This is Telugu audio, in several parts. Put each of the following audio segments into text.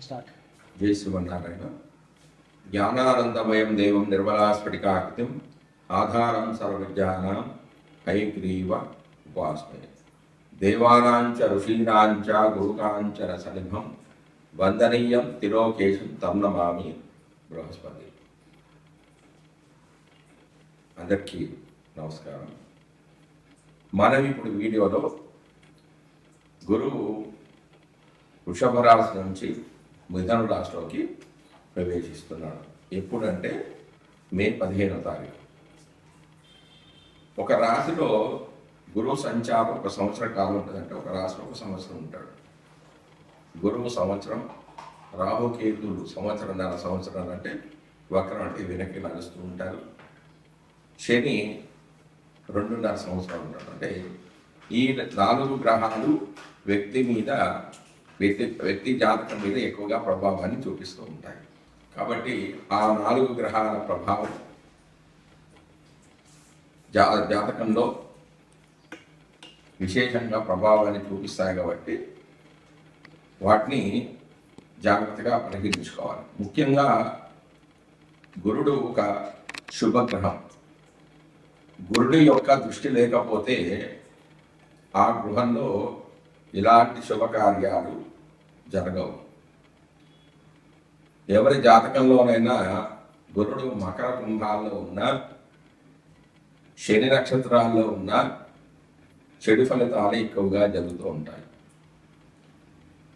స్టార్ట్. జై శ్రీమన్నారాయణ. జ్ఞానానందమయం దేవం నిర్మలాస్ఫటికాకృతిం ఆధారం సర్వవిద్యానాం హయగ్రీవ ఉపాస్మయే. దేవానాంచ ఋషీణాంచ గురుకాంచ రసనిభం వందనీయం తిలోకేశం తం నమామి బృహస్పతి. అందరికీ నమస్కారం. మనం ఇప్పుడు వీడియోలో గురువు వృషభ రాశి నుంచి మిథున రాశిలోకి ప్రవేశిస్తున్నాడు. ఎప్పుడంటే మే 15వ తారీఖు. ఒక రాశిలో గురువు సంచారం ఒక సంవత్సర కాలం ఉంటుందంటే ఒక రాశిలో ఒక సంవత్సరం ఉంటాడు. గురువు సంవత్సరం, రాహుకేతువులు సంవత్సరం అంటే వక్రం అంటే వెనక్కి నడుస్తూ ఉంటారు. శని 2.5 సంవత్సరాలు ఉంటాడు. అంటే ఈ 4 గ్రహాలు వ్యక్తి జాతకం మీద ఎక్కువగా ప్రభావాన్ని చూపిస్తూ ఉంటాయి. కాబట్టి ఆ 4 గ్రహాల ప్రభావం జాతకంలో విశేషంగా ప్రభావాన్ని చూపిస్తాయి. కాబట్టి వాటిని జాగ్రత్తగా పరిగణించుకోవాలి. ముఖ్యంగా గురుడు ఒక శుభగ్రహం. గురుడు యొక్క దృష్టి లేకపోతే ఆ గృహంలో ఇలాంటి శుభకార్యాలు జరగవు. ఎవరి జాతకంలోనైనా గురుడు మకర కుంభాల్లో ఉన్నా, శని నక్షత్రాల్లో ఉన్నా చెడు ఫలితాలు ఎక్కువగా జరుగుతూ ఉంటాయి.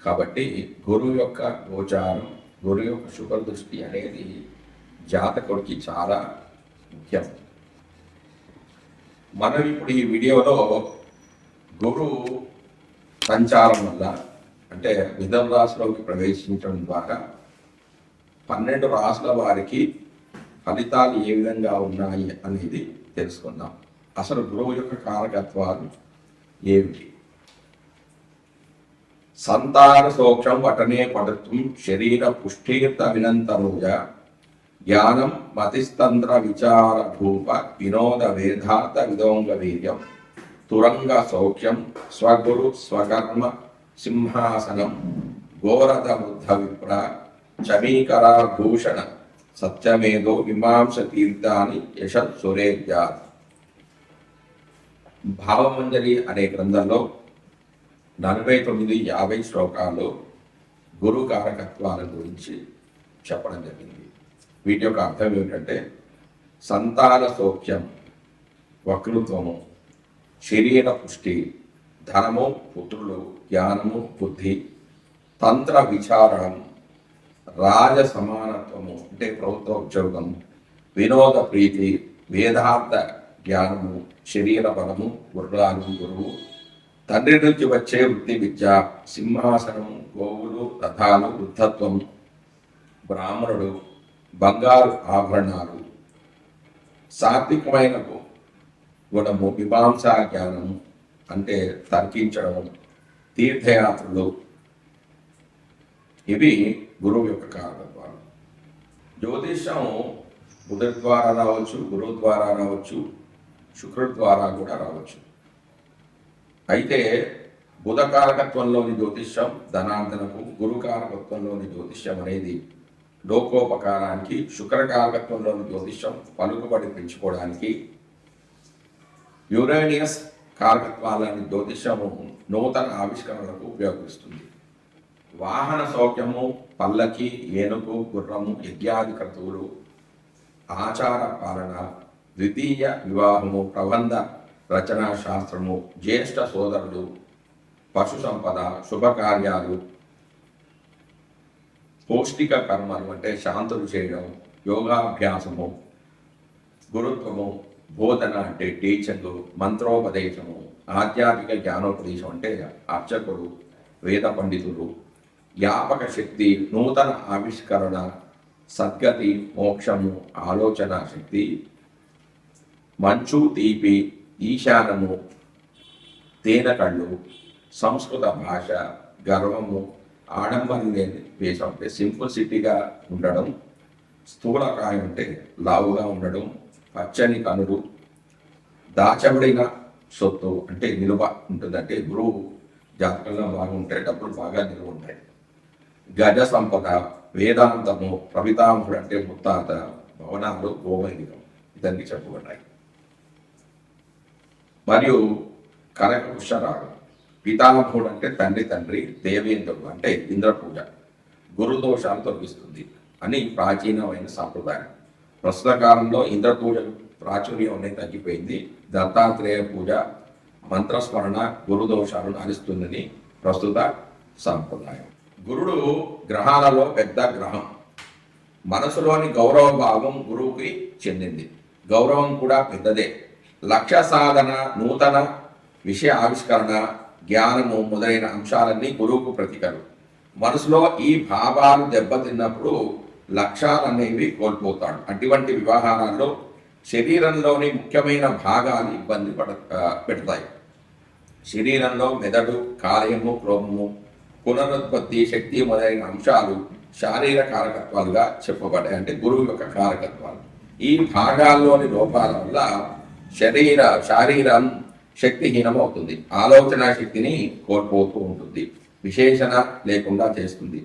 కాబట్టి గురువు యొక్క గోచారం, గురువు యొక్క శుభ దృష్టి అనేది జాతకుడికి చాలా ముఖ్యం. మనం ఇప్పుడు ఈ వీడియోలో గురువు సంచారం వల్ల అంటే మిథున రాశిలోకి ప్రవేశించడం ద్వారా 12 రాశుల వారికి ఫలితాలు ఏ విధంగా ఉన్నాయి అనేది తెలుసుకుందాం. అసలు గురువు యొక్క కారకత్వాలు ఏమిటి? సంతాన సోక్షం వటనే పడుతుం శరీర పుష్టీర్త వినంతనూజ జ్ఞానం మతిస్తంత్ర విచార భూప వినోద వేదార్థ విదోంగ వీర్యం తురంగ సౌఖ్యం స్వగురు స్వకర్మ సింహాసనం ఘోరద బుద్ధ విప్ర చమీకరా భూషణ సత్యమేదో మీమాంస తీర్థాని యశత్ సురేజ్యాత్. భావమంజరి అనే గ్రంథంలో 49-50 శ్లోకాల్లో గురు కారకత్వాల గురించి చెప్పడం జరిగింది. వీటి యొక్క అర్థం ఏమిటంటే సంతాన సౌఖ్యం, వక్తృత్వము, శరీర పుష్టి, ధనము, పుత్రులు, జ్ఞానము, బుద్ధి, తంత్ర విచారం, రాజ సమానత్వము అంటే ప్రభుత్వ ఉద్యోగం, వినోద ప్రీతి, వేదార్థ జ్ఞానము, శరీర బలము, గురువు, తండ్రి నుంచి వచ్చే వృత్తి విద్య, సింహాసనము, గోవులు, రథాలు, వృద్ధత్వం, బ్రాహ్మణుడు, బంగారు ఆభరణాలు, సాత్వికమైన గుణము, మీమాంసా జ్ఞానము అంటే తర్కించడం, తీర్థయాత్రలు, ఇవి గురువు యొక్క కారకత్వాలు. జ్యోతిష్యం బుధుడి ద్వారా రావచ్చు, గురువు ద్వారా రావచ్చు, శుక్రుడి ద్వారా కూడా రావచ్చు. అయితే బుధ కారకత్వంలోని జ్యోతిష్యం ధనార్జనకు, గురు కారకత్వంలోని జ్యోతిష్యం అనేది లోకోపకారానికి, శుక్ర కారకత్వంలోని జ్యోతిష్యం పలుకుబడి పెంచుకోవడానికి, యురేనియస్ కారకత్వాలని జ్యోతిష్యము నూతన ఆవిష్కరణలకు ఉపయోగిస్తుంది. వాహన సౌఖ్యము, పల్లకి, ఏనుగు, గుర్రము, యజ్ఞాది క్రతువులు, ఆచార పాలన, ద్వితీయ వివాహము, ప్రబంధ రచనా శాస్త్రము, జ్యేష్ఠ సోదరుడు, పశు సంపద, శుభకార్యాలు, పౌష్టిక కర్మలు అంటే శాంతులు చేయడం, యోగాభ్యాసము, గురుత్వము, బోధన అంటే టీచర్లు, మంత్రోపదేశము, ఆధ్యాత్మిక జ్ఞానోపదేశం అంటే అర్చకుడు, వేద పండితులు, జ్ఞాపక శక్తి, నూతన ఆవిష్కరణ, సద్గతి, మోక్షము, ఆలోచన శక్తి, మంచు, తీపి, ఈశానము, తేనకళ్ళు, సంస్కృత భాష, గర్వము, ఆడంబరం లేని వేషం అంటే సింపుల్సిటీగా ఉండడం, స్థూలకాయం అంటే లావుగా ఉండడం, పచ్చని కనులు, దాచబడిన సొత్తు అంటే నిలువ ఉంటుందంటే గురువు జాతకంలో బాగుంటే డబ్బులు బాగా నిలువ ఉంటాయి. గజ సంపద, వేదాంతము, ప్రవితాంశుడు అంటే ముత్తాత, భవనాలు, గోమైనికం ఇతన్ని చెప్పబడ్డాయి. మరియు కనక పుష్యరాగం, పితామహుడు అంటే తండ్రి, దేవేంద్రుడు అంటే ఇంద్ర పూజ గురుదోషాలు తొలగిస్తుంది అని ప్రాచీనమైన సాంప్రదాయం. ప్రస్తుత కాలంలో ఇంద్ర పూజ ప్రాచుర్యం అనేది తగ్గిపోయింది. దత్తాత్రేయ పూజ, మంత్రస్మరణ గురుదోషాలను హరిస్తుందని ప్రస్తుత సాంప్రదాయం. గురుడు గ్రహాలలో పెద్ద గ్రహం. మనసులోని గౌరవ భావం గురువుకి చెందింది. గౌరవం కూడా పెద్దదే. లక్ష్య సాధన, నూతన విషయ ఆవిష్కరణ, జ్ఞానము మొదలైన అంశాలన్నీ గురువుకు ప్రతీకలు. మనసులో ఈ భావాలు దెబ్బతిన్నప్పుడు లక్ష్యాలనేవి కోల్పోతాడు. అటువంటి వ్యవహారాల్లో శరీరంలోని ముఖ్యమైన భాగాలు ఇబ్బంది పెడతాయి. శరీరంలో మెదడు, కాలేయము, క్రోమము, పునరుత్పత్తి శక్తి మొదలైన అంశాలు శారీర కారకత్వాలుగా చెప్పబడ్డాయి. అంటే గురువు యొక్క కారకత్వాలు. ఈ భాగాల్లోని లోపాల వల్ల శారీరం శక్తిహీనం అవుతుంది. ఆలోచన శక్తిని కోల్పోతూ ఉంటుంది. విశేషణ లేకుండా చేస్తుంది.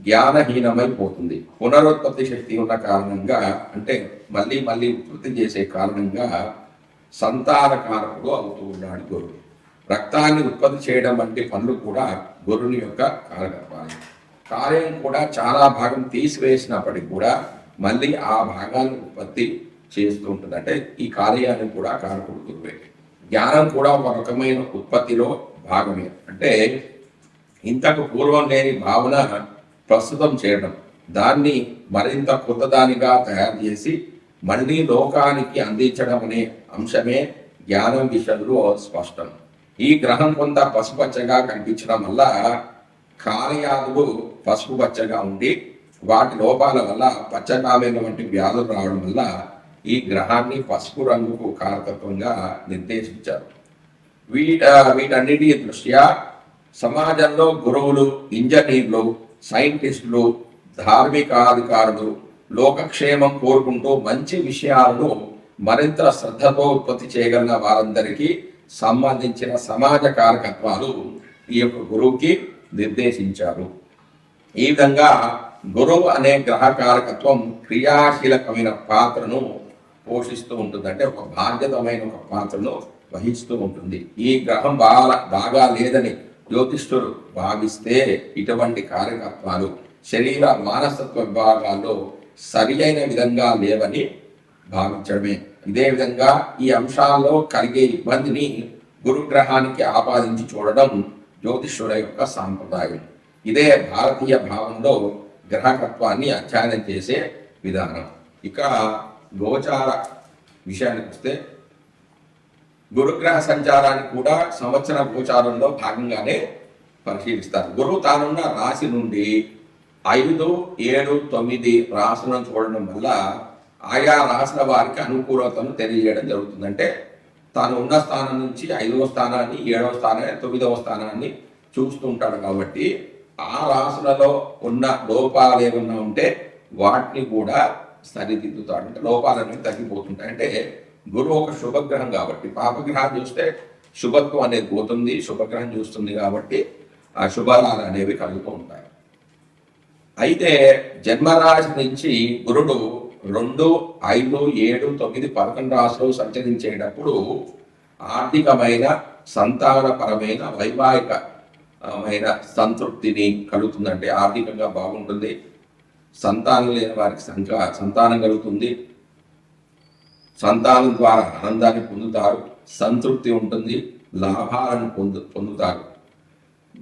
జ్ఞానహీనమైపోతుంది. పునరుత్పత్తి శక్తి ఉన్న కారణంగా, అంటే మళ్ళీ ఉత్పత్తి చేసే కారణంగా సంతానకారకుడు అవుతూ ఉన్నాడు గురువు. రక్తాన్ని ఉత్పత్తి చేయడం వంటి పనులు కూడా గురుని యొక్క కారకత్వాలు. కార్యం కూడా చాలా భాగం తీసివేసినప్పటికీ కూడా మళ్ళీ ఆ భాగాన్ని ఉత్పత్తి చేస్తూ ఉంటుంది. అంటే ఈ కార్యాన్ని కూడా కారకుడు గురువే. జ్ఞానం కూడా ఒక రకమైన ఉత్పత్తిలో భాగమే. అంటే ఇంతకు పూర్వం లేని భావన ప్రస్తుతం చేయడం, దాన్ని మరింత కొత్తదానిగా తయారు చేసి మళ్ళీ లోకానికి అందించడం అనే అంశమే జ్ఞానం విషయంలో స్పష్టం. ఈ గ్రహం కొంత పసుపచ్చగా కనిపించడం వల్ల కార్యాలు పసుపుపచ్చగా ఉండి వాటి లోపాల వల్ల పచ్చకామేల వంటి వ్యాధులు రావడం వల్ల ఈ గ్రహాన్ని పసుపు రంగుకు కారకత్వంగా నిర్దేశించారు. వీటన్నిటి దృష్ట్యా సమాజంలో గురువులు, ఇంజనీర్లు, సైంటిస్టులు, ధార్మికాధికారులు లోకక్షేమం కోరుకుంటూ మంచి విషయాలను మరింత శ్రద్ధతో ఉత్పత్తి చేయగలిగిన వారందరికీ సంబంధించిన సమాజ కారకత్వాలు ఈ యొక్క గురువుకి నిర్దేశించారు. ఈ విధంగా గురువు అనే గ్రహ కారకత్వం క్రియాశీలకమైన పాత్రను పోషిస్తూ ఉంటుంది. అంటే ఒక బాధ్యతమైన ఒక పాత్రను వహిస్తూ ఉంటుంది. ఈ గ్రహం బాగా లేదని జ్యోతిష్ఠులు భావిస్తే ఇటువంటి కారకత్వాలు శరీర మానసత్వ విభాగాల్లో సరి అయిన విధంగా లేవని భావించడమే. ఇదే విధంగా ఈ అంశాల్లో కలిగే ఇబ్బందిని గురుగ్రహానికి ఆపాదించి చూడడం జ్యోతిష్యుల యొక్క సాంప్రదాయం. ఇదే భారతీయ భావంలో గ్రహకత్వాన్ని అధ్యయనం చేసే విధానం. ఇక గోచార విషయానికి వస్తే గురుగ్రహ సంచారాన్ని కూడా సంవత్సర గోచారంలో భాగంగానే పరిశీలిస్తారు. గురువు తానున్న రాశి నుండి 5, 7, 9 రాశులను చూడడం వల్ల ఆయా రాశుల వారికి అనుకూలతను తెలియజేయడం జరుగుతుంది. అంటే తాను ఉన్న స్థానం నుంచి 5వ స్థానాన్ని, 7వ స్థానాన్ని, 9వ స్థానాన్ని చూస్తూ ఉంటాడు. కాబట్టి ఆ రాశులలో ఉన్న లోపాలు ఏమన్నా ఉంటే వాటిని కూడా సరిదిద్దుతాడు. అంటే లోపాలు అనేవి తగ్గిపోతుంటాయి. అంటే గురువు ఒక శుభగ్రహం కాబట్టి పాపగ్రహం చూస్తే శుభత్వం అనేది పోతుంది, శుభగ్రహం చూస్తుంది కాబట్టి ఆ శుభాలు అనేవి కలుగుతూ ఉంటాయి. అయితే జన్మరాశి నుంచి గురుడు 2, 5, 7, 9, 11 రాశులు సంచరించేటప్పుడు ఆర్థికమైన, సంతానపరమైన, వైవాహికమైన సంతృప్తిని కలుగుతుందంటే ఆర్థికంగా బాగుంటుంది. సంతానం లేని వారికి సంతానం కలుగుతుంది. సంతానం ద్వారా ఆనందాన్ని పొందుతారు, సంతృప్తి ఉంటుంది, లాభాలను పొందుతారు.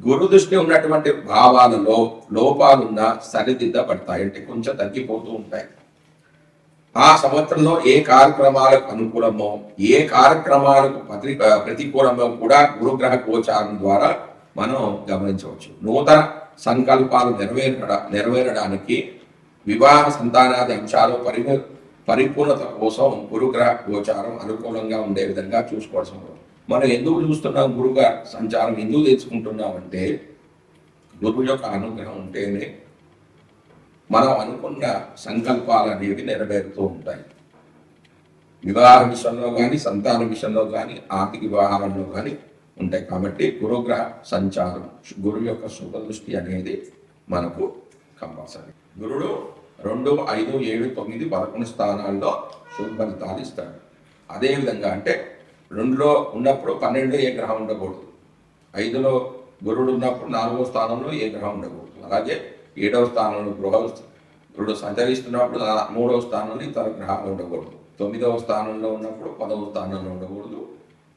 గురు దృష్టి ఉన్నటువంటి భావాలలో లోపాలున్నా సరిదిద్దబడతాయి. అంటే కొంచెం తగ్గిపోతూ ఉంటాయి. ఆ సంవత్సరంలో ఏ కార్యక్రమాలకు అనుకూలమో, ఏ కార్యక్రమాలకు ప్రతికూలమో కూడా గురుగ్రహ గోచారం ద్వారా మనం గమనించవచ్చు. నూతన సంకల్పాలు నెరవేరడానికి, వివాహ సంతానాది అంశాలు పరిపూర్ణత కోసం గురుగ్రహ గోచారం అనుకూలంగా ఉండే విధంగా చూసుకోవాల్సి ఉంటుంది. మనం ఎందుకు చూస్తున్నాం గురుగ్రహ సంచారం ఎందుకు తెచ్చుకుంటున్నామంటే గురువు యొక్క అనుగ్రహం ఉంటేనే మనం అనుకున్న సంకల్పాలు అనేవి నెరవేరుతూ ఉంటాయి. వివాహ విషయంలో కానీ, సంతాన విషయంలో కానీ, ఆర్థిక వ్యవహారంలో కానీ ఉంటాయి. కాబట్టి గురుగ్రహ సంచారం, గురువు యొక్క శుభ దృష్టి అనేది మనకు కంపల్సరీ. గురుడు 2, 5, 7, 9, 11 స్థానాల్లో శుభ ఫలితాలు ఇస్తాడు. అదేవిధంగా అంటే 2లో ఉన్నప్పుడు 12 ఏ గ్రహం ఉండకూడదు, 5లో గురుడు ఉన్నప్పుడు 4వ స్థానంలో ఏ గ్రహం ఉండకూడదు, అలాగే 7వ స్థానంలో గురుడు సంచరిస్తున్నప్పుడు 3వ స్థానంలో ఇతర గ్రహాలు ఉండకూడదు, 9వ స్థానంలో ఉన్నప్పుడు 10వ స్థానంలో ఉండకూడదు,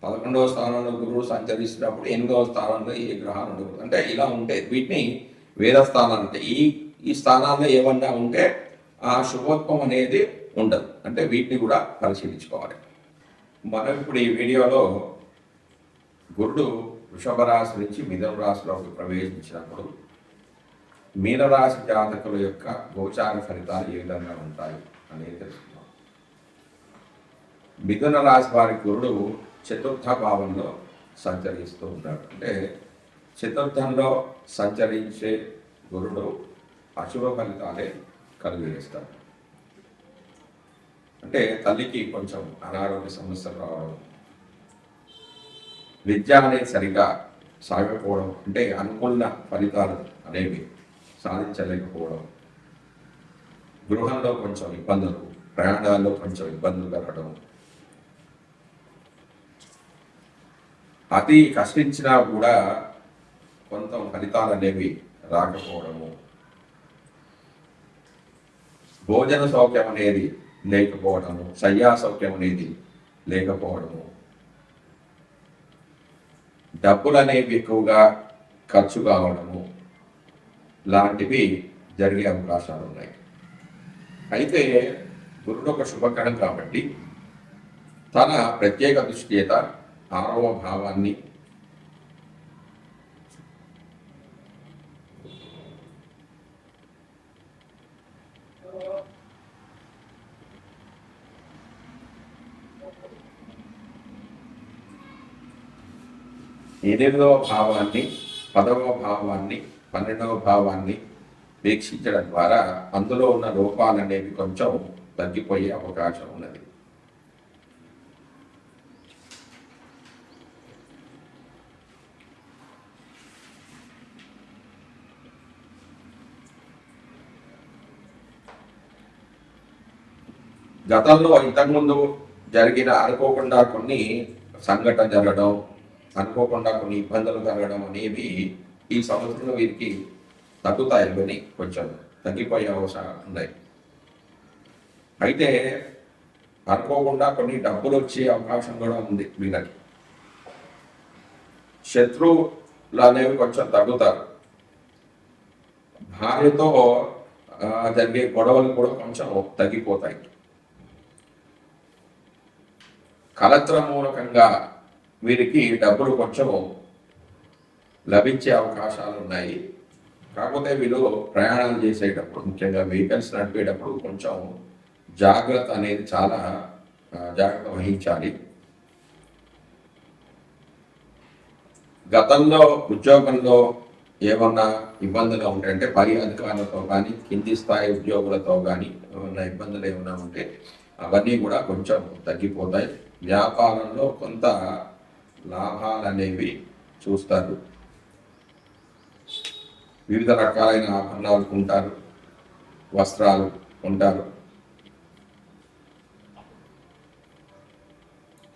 11వ స్థానంలో గురుడు సంచరిస్తున్నప్పుడు 8వ స్థానంలో ఏ గ్రహాలు ఉండకూడదు. అంటే ఇలా ఉంటాయి. వీటిని వేద స్థానాలు అంటే ఈ స్థానాల్లో ఏమన్నా ఉంటే ఆ శుభత్వం అనేది ఉండదు. అంటే వీటిని కూడా పరిశీలించుకోవాలి. మనం ఇప్పుడు ఈ వీడియోలో గురుడు వృషభ రాశి నుంచి మిథున రాశిలోకి ప్రవేశించినప్పుడు మీనరాశి జాతకుల యొక్క గోచార ఫలితాలు ఏ విధంగా ఉంటాయి అనేది తెలుసుకుందాం. మిథున రాశి వారి గురుడు చతుర్థ భావంలో సంచరిస్తూ ఉన్నాడు. అంటే చతుర్థంలో సంచరించే గురుడు అశుభ ఫలితాలే కలిగజేస్తాడు. అంటే తల్లికి కొంచెం అనారోగ్య సమస్యలు రావడం, విద్య అనేది సరిగా సాగకపోవడం, అంటే అనుకున్న ఫలితాలు అనేవి సాధించలేకపోవడం, గృహంలో కొంచెం ఇబ్బందులు, ప్రయాణాల్లో కొంచెం ఇబ్బందులు కలగడం, అతి కష్టించినా కూడా కొంత ఫలితాలు అనేవి రాకపోవడము, భోజన సౌఖ్యం అనేది లేకపోవడము, శయ్యా సౌఖ్యం అనేది లేకపోవడము, డబ్బులు అనేవి ఎక్కువగా ఖర్చు కావడము లాంటివి జరిగే అవకాశాలు ఉన్నాయి. అయితే గురుడు ఒక శుభకరం కాబట్టి తన ప్రత్యేక దృష్టి చేత 6వ భావాన్ని, 8వ భావాన్ని, 10వ భావాన్ని, 12వ భావాన్ని వీక్షించడం ద్వారా అందులో ఉన్న లోపాలు అనేవి కొంచెం తగ్గిపోయే అవకాశం ఉన్నది. గతంలో ఇంతకుముందు జరిగిన అనుకోకుండా కొన్ని సంఘటన జరగడం, అనుకోకుండా కొన్ని ఇబ్బందులు కలగడం అనేవి ఈ సంవత్సరంలో వీరికి తగ్గుతాయి, అని కొంచెం తగ్గిపోయే అవకాశాలు ఉన్నాయి. అయితే అనుకోకుండా కొన్ని డబ్బులు వచ్చే అవకాశం కూడా ఉంది వీళ్ళకి. శత్రువులు అనేవి కొంచెం తగ్గుతారు. భార్యతో జరిగే గొడవలు కూడా కొంచెం తగ్గిపోతాయి. కలత్ర మూలకంగా వీరికి డబ్బులు కొంచెం లభించే అవకాశాలు ఉన్నాయి. కాకపోతే వీళ్ళు ప్రయాణాలు చేసేటప్పుడు, ముఖ్యంగా వెహికల్స్ నడిపేటప్పుడు కొంచెం జాగ్రత్త అనేది చాలా జాగ్రత్త వహించాలి. గతంలో ఉద్యోగంలో ఏమన్నా ఇబ్బందులు ఉంటాయంటే పై అధికారులతో కానీ కింది స్థాయి ఉద్యోగులతో కానీ ఏమన్నా ఇబ్బందులు ఏమైనా ఉంటే అవన్నీ కూడా కొంచెం తగ్గిపోతాయి. వ్యాపారంలో కొంత లాభాలు అనేవి చూస్తారు. వివిధ రకాలైన ఆభరణాలు కొంటారు, వస్త్రాలు కొంటారు.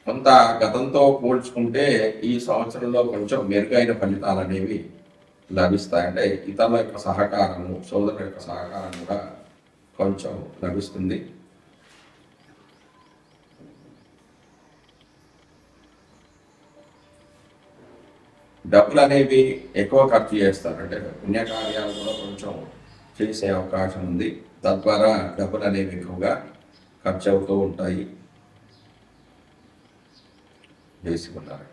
కొంత గతంతో పోల్చుకుంటే ఈ సంవత్సరంలో కొంచెం మెరుగైన ఫలితాలు అనేవి లభిస్తాయి. అంటే ఇతరుల యొక్క సహకారము, సోదరుల యొక్క సహకారం కూడా కొంచెం లభిస్తుంది. డబ్బులు అనేవి ఎక్కువ ఖర్చు చేస్తారు. అంటే పుణ్యకార్యాలు కూడా కొంచెం చేసే అవకాశం ఉంది. తద్వారా డబ్బులు అనేవి ఎక్కువగా ఖర్చు అవుతూ ఉంటాయి. చేసుకున్నారు.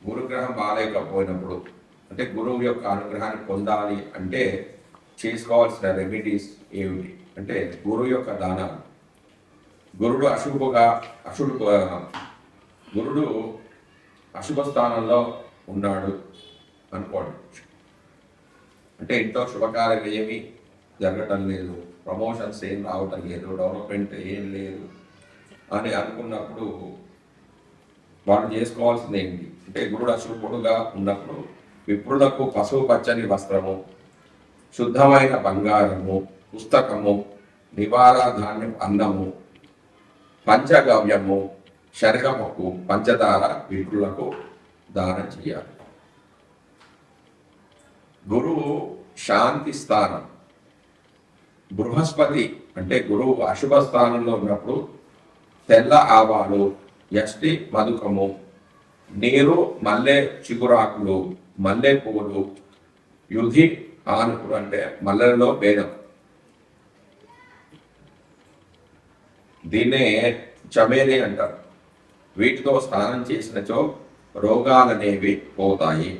గురుగ్రహం బాగాలేకపోయినప్పుడు, అంటే గురువు యొక్క అనుగ్రహాన్ని పొందాలి అంటే చేసుకోవాల్సిన రెమెడీస్ ఏమిటి అంటే గురువు యొక్క దానాలు. గురుడు గురుడు అశుభ స్థానంలో ఉన్నాడు అనుకోండి, అంటే ఇంట్లో శుభకార్యం ఏమి జరగటం లేదు, ప్రమోషన్స్ ఏం రావటం లేదు, డెవలప్మెంట్ ఏం లేదు అని అనుకున్నప్పుడు వాళ్ళు చేసుకోవాల్సింది ఏంటి అంటే గురుడు అశుభుడుగా ఉన్నప్పుడు విప్రులకు పసుపు పచ్చని వస్త్రము, శుద్ధమైన బంగారము, పుస్తకము, నివార ధాన్యం అన్నము, పంచగవ్యము, శనగపప్పు, పంచదార విప్రులకు దానం చేయాలి. గురువు శాంతి స్థానం. బృహస్పతి అంటే గురువు అశుభ స్థానంలో ఉన్నప్పుడు తెల్ల ఆవాలు, యష్టి మధుకము, నీరు, మల్లె చిగురాకులు, మల్లె పువ్వులు, యుధి ఆనుకులు అంటే మల్లెలలో భేదం, దీన్నే చమేలి అంటారు. వీటితో స్నానం చేసినచో రోగాలనేవి పోతాయి.